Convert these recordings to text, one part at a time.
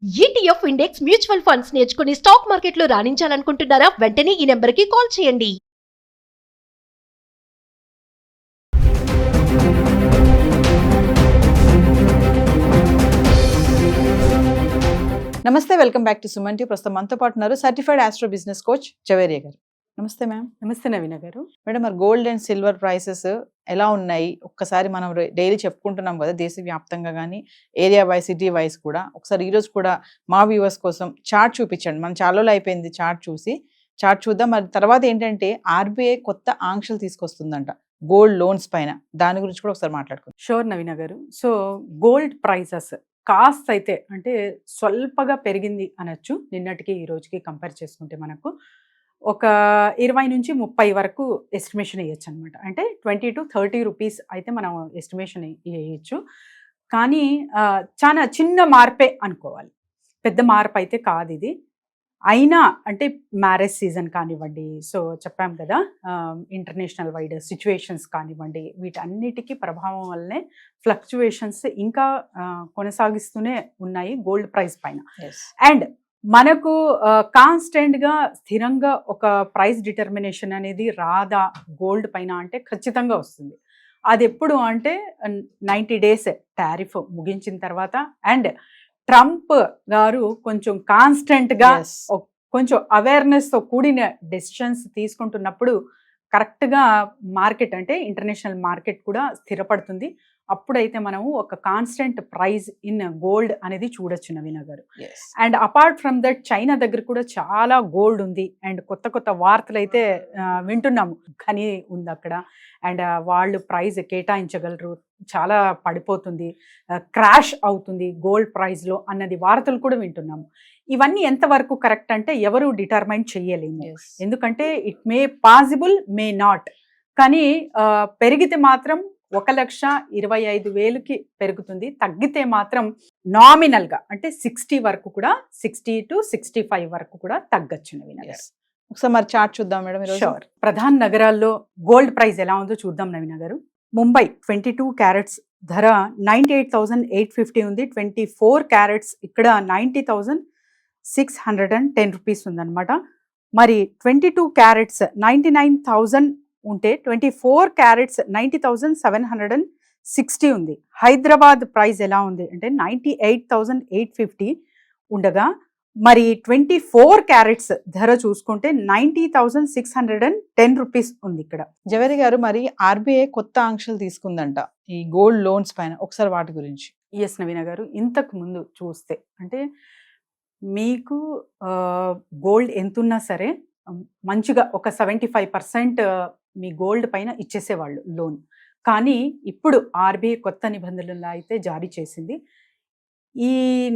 ETF index mutual funds నేర్చుకుని stock మార్కెట్లో రాణించాలనుకుంటున్నారా? వెంటనే ఈ నెంబర్కి కాల్ చేయండి. నమస్తే, welcome back to Suman T. ప్రస్తుతం మనతో పాటు ఉన్నారు certified astro business coach Javeria garu. నమస్తే మ్యామ్. నమస్తే నవీన గారు. మేడం, మరి గోల్డ్ అండ్ సిల్వర్ ప్రైసెస్ ఎలా ఉన్నాయి? ఒక్కసారి మనం డైలీ చెప్పుకుంటున్నాం కదా, దేశవ్యాప్తంగా కానీ ఏరియా వైజ్, సిటీ వైజ్ కూడా. ఒకసారి ఈరోజు కూడా మా వ్యూవర్స్ కోసం చార్ట్ చూపించండి. మనం చాలా రోజులు అయిపోయింది చార్ట్ చూసి. చార్ట్ చూద్దాం. మరి తర్వాత ఏంటంటే ఆర్బీఐ కొత్త ఆంక్షలు తీసుకొస్తుందంట గోల్డ్ లోన్స్ పైన. దాని గురించి కూడా ఒకసారి మాట్లాడుకుందాం. షూర్ నవీన గారు. సో గోల్డ్ ప్రైసెస్ కాస్ట్ అయితే అంటే స్వల్పగా పెరిగింది అనొచ్చు నిన్నటికి ఈ రోజుకి కంపేర్ చేసుకుంటే. మనకు ఒక 20 నుంచి 30 వరకు ఎస్టిమేషన్ వేయచ్చు అనమాట. అంటే 20 to 30 రూపీస్ అయితే మనం ఎస్టిమేషన్ వేయచ్చు. కానీ చాలా చిన్న మార్పే అనుకోవాలి, పెద్ద మార్పు అయితే కాదు ఇది. అయినా అంటే మ్యారేజ్ సీజన్ కానివ్వండి, సో చెప్పాం కదా, ఇంటర్నేషనల్ వైడ్ సిచ్యువేషన్స్ కానివ్వండి, వీటన్నిటికీ ప్రభావం వల్లనే ఫ్లక్చువేషన్స్ ఇంకా కొనసాగిస్తూనే ఉన్నాయి గోల్డ్ ప్రైస్ పైన. అండ్ మనకు కాన్స్టెంట్గా స్థిరంగా ఒక ప్రైస్ డిటర్మినేషన్ అనేది రాదా గోల్డ్ పైన అంటే ఖచ్చితంగా వస్తుంది. అది ఎప్పుడు అంటే 90 days టారిఫ్ ముగించిన తర్వాత, అండ్ ట్రంప్ గారు కొంచెం కాన్స్టెంట్గా కొంచెం అవేర్నెస్తో కూడిన డెసిషన్స్ తీసుకుంటున్నప్పుడు కరెక్ట్గా మార్కెట్ అంటే ఇంటర్నేషనల్ మార్కెట్ కూడా స్థిరపడుతుంది. అప్పుడైతే మనము ఒక కాన్స్టెంట్ ప్రైస్ ఇన్ గోల్డ్ అనేది చూడొచ్చు నవీన గారు. And apart from that China దగ్గర కూడా చాలా గోల్డ్ ఉంది. అండ్ కొత్త కొత్త వార్తలు అయితే వింటున్నాము, కానీ ఉంది అక్కడ. అండ్ వాళ్ళు ప్రైస్ కేటాయించగలరు, చాలా పడిపోతుంది, క్రాష్ అవుతుంది గోల్డ్ ప్రైస్లో అన్నది వార్తలు కూడా వింటున్నాము. ఇవన్నీ ఎంతవరకు కరెక్ట్ అంటే ఎవరు డిటర్మైన్ చేయలేము. ఎందుకంటే it may possible, may not. కానీ పెరిగితే మాత్రం 1,25,000కి పెరుగుతుంది. తగ్గితే మాత్రం నామినల్గా అంటే 60 వరకు కూడా, 60 to 65 వరకు కూడా తగ్గచ్చు నవీన గారు. ఒకసారి మరి చార్ట్ చూద్దాం మేడం. షూర్. ప్రధాన నగరాల్లో గోల్డ్ ప్రైస్ ఎలా ఉందో చూద్దాం నవీన గారు. ముంబై 22 క్యారెట్స్ ధర 98,850 ఉంది. 24 క్యారెట్స్ ఇక్కడ 90,610 రూపీస్ ఉందన్నమాట. మరి 22 క్యారెట్స్ 99,000 ఉంటే 24 క్యారెట్స్ 90,760 ఉంది. హైదరాబాద్ ప్రైస్ ఎలా ఉంది అంటే 98,850 ఉండగా, మరి 24 క్యారెట్స్ ధర చూసుకుంటే 90,610 రూపీస్ ఉంది ఇక్కడ. జవేరి గారు, మరి ఆర్బీఐ కొత్త ఆంక్షలు తీసుకుందంట ఈ గోల్డ్ లోన్స్ పైన. ఒకసారి వాటి గురించి. ఎస్ నవీన గారు, ఇంతకు ముందు చూస్తే అంటే మీకు గోల్డ్ ఎంతున్నా సరే మంచిగా ఒక 75% మీ గోల్డ్ పైన ఇచ్చేసేవాళ్ళు లోన్. కానీ ఇప్పుడు ఆర్బీఐ కొత్త నిబంధనలు అయితే జారీ చేసింది. ఈ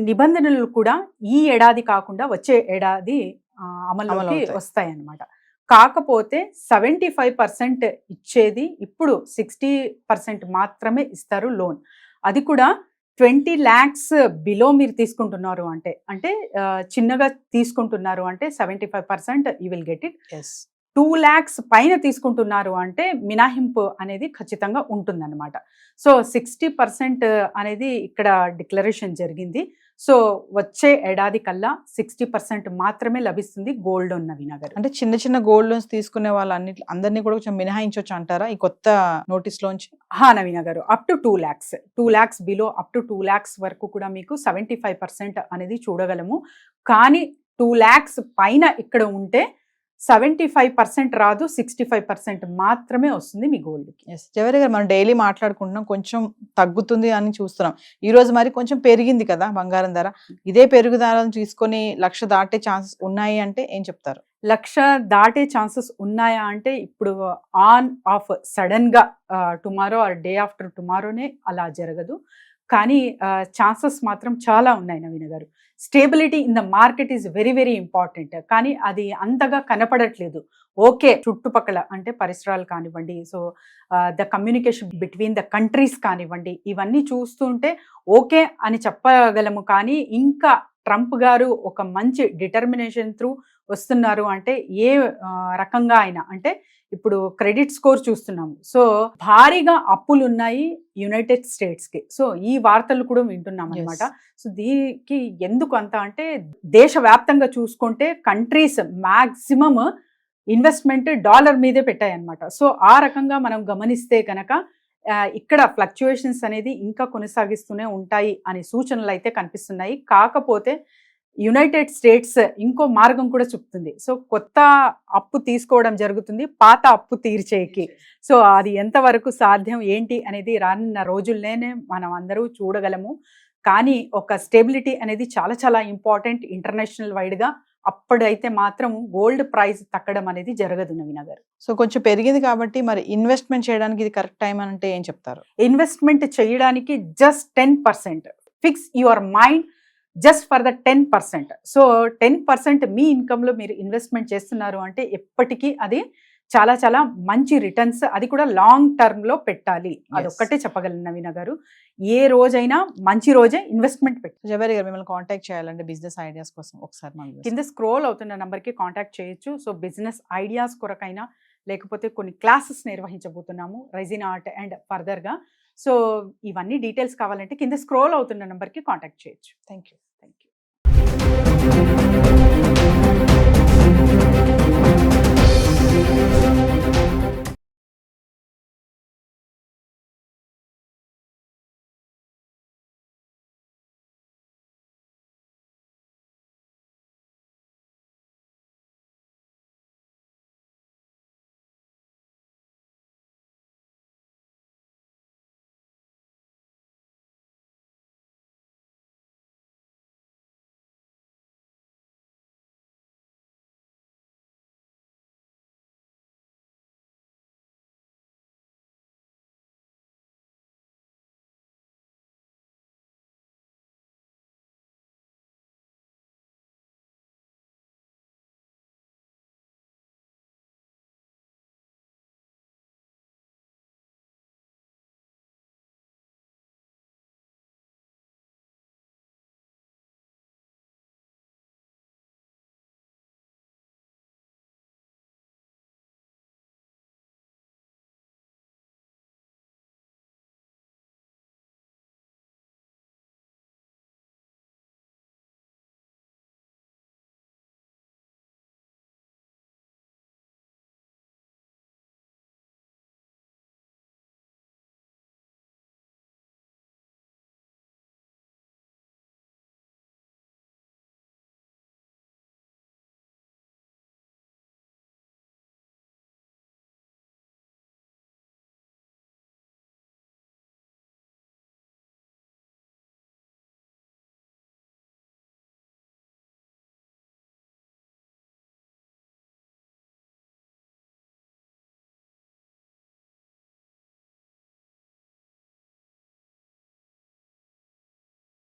నిబంధనలు కూడా ఈ ఏడాది కాకుండా వచ్చే ఏడాది అమలులోకి వస్తాయన్నమాట. కాకపోతే 75% ఇచ్చేది ఇప్పుడు 60% మాత్రమే ఇస్తారు లోన్. అది కూడా 20 lakhs బిలో మీరు తీసుకుంటున్నారు అంటే చిన్నగా తీసుకుంటున్నారు అంటే 75% you will get it. 2 lakhs పైన తీసుకుంటున్నారు అంటే మినహాయింపు అనేది ఖచ్చితంగా ఉంటుందన్నమాట. సో 60% అనేది ఇక్కడ డిక్లరేషన్ జరిగింది. సో వచ్చే ఏడాది కల్లా 60% మాత్రమే లభిస్తుంది గోల్డ్ లోన్ నవీన గారు. అంటే చిన్న చిన్న గోల్డ్ లోన్స్ తీసుకునే అందరినీ కూడా కొంచెం మినహాయించవచ్చు అంటారా ఈ కొత్త నోటీస్ లోంచి? నవీన గారు, up to 2 lakhs below up to 2 lakhs వరకు కూడా మీకు 75% అనేది చూడగలము. కానీ 2 lakhs పైన ఇక్కడ ఉంటే 75% రాదు, 65% మాత్రమే వస్తుంది మీ గోల్డ్కి. జవేరి గారు, మనం డైలీ మాట్లాడుకుంటున్నాం, కొంచెం తగ్గుతుంది అని చూస్తున్నాం. ఈ రోజు మరి కొంచెం పెరిగింది కదా బంగారం ధర. ఇదే పెరుగుదలను తీసుకొని 1,00,000 దాటే ఛాన్సెస్ ఉన్నాయి అంటే ఏం చెప్తారు? 1,00,000 దాటే ఛాన్సెస్ ఉన్నాయా అంటే ఇప్పుడు ఆన్ ఆఫ్ సడన్ గా టుమారో ఆర్ డే ఆఫ్టర్ టుమారోనే అలా జరగదు. కానీ ఛాన్సెస్ మాత్రం చాలా ఉన్నాయి నవీన గారు. Stability in the market is very very important. కానీ అది అంతగా కనపడట్లేదు. ఓకే, చుట్టుపక్కల అంటే పరిసరాలు కానివ్వండి, so the communication between the countries కానివ్వండి, ఇవన్నీ చూస్తుంటే ఓకే అని చెప్పగలము. కానీ ఇంకా ట్రంప్ గారు ఒక మంచి డిటర్మినేషన్ త్రూ వస్తున్నారు అంటే ఏ రకంగా అయినా అంటే ఇప్పుడు క్రెడిట్ స్కోర్ చూస్తున్నాము. సో భారీగా అప్పులు ఉన్నాయి యునైటెడ్ స్టేట్స్కి. సో ఈ వార్తలు కూడా వింటున్నాం అనమాట. సో దీనికి ఎందుకు అంత అంటే దేశవ్యాప్తంగా చూసుకుంటే కంట్రీస్ మ్యాక్సిమం ఇన్వెస్ట్మెంట్ డాలర్ మీదే పెట్టాయన్నమాట. సో ఆ రకంగా మనం గమనిస్తే కనుక ఇక్కడ ఫ్లక్చుయేషన్స్ అనేది ఇంకా కొనసాగిస్తూనే ఉంటాయి అనే సూచనలు అయితే కనిపిస్తున్నాయి. కాకపోతే యునైటెడ్ స్టేట్స్ ఇంకో మార్గం కూడా చూపుతుంది. సో కొత్త అప్పు తీసుకోవడం జరుగుతుంది పాత అప్పు తీర్చేకి. సో అది ఎంతవరకు సాధ్యం ఏంటి అనేది రానున్న రోజుల్లోనే మనం అందరూ చూడగలము. కానీ ఒక స్టెబిలిటీ అనేది చాలా చాలా ఇంపార్టెంట్ ఇంటర్నేషనల్ వైడ్గా. అప్పుడైతే మాత్రం గోల్డ్ ప్రైస్ తగ్గడం అనేది జరగదు నవీన గారు. సో కొంచెం పెరిగింది కాబట్టి మరి ఇన్వెస్ట్మెంట్ చేయడానికి ఇది కరెక్ట్ టైం అంటే ఏం చెప్తారు? ఇన్వెస్ట్మెంట్ చేయడానికి just 10%. Fix your mind just for the 10%. So 10% మీ ఇన్కమ్లో మీరు ఇన్వెస్ట్మెంట్ చేస్తున్నారు అంటే ఎప్పటికీ అది చాలా చాలా మంచి రిటర్న్స్, అది కూడా లాంగ్ టర్మ్లో పెట్టాలి. అదొక్కటే చెప్పగలను నవీన గారు. ఏ రోజైనా మంచి రోజే ఇన్వెస్ట్మెంట్ పెట్టి. జవేరి గారు, మిమ్మల్ని కాంటాక్ట్ చేయాలంటే బిజినెస్ ఐడియాస్ కోసం ఒకసారి కింద స్క్రోల్ అవుతున్న నెంబర్కి కాంటాక్ట్ చేయొచ్చు. సో బిజినెస్ ఐడియాస్ కొరకైనా లేకపోతే కొన్ని క్లాసెస్ నిర్వహించబోతున్నాము రెజిన్ ఆర్ట్ అండ్ ఫర్దర్గా. సో ఇవన్నీ డీటెయిల్స్ కావాలంటే కింద స్క్రోల్ అవుతున్న నెంబర్కి కాంటాక్ట్ చేయొచ్చు. Thank you.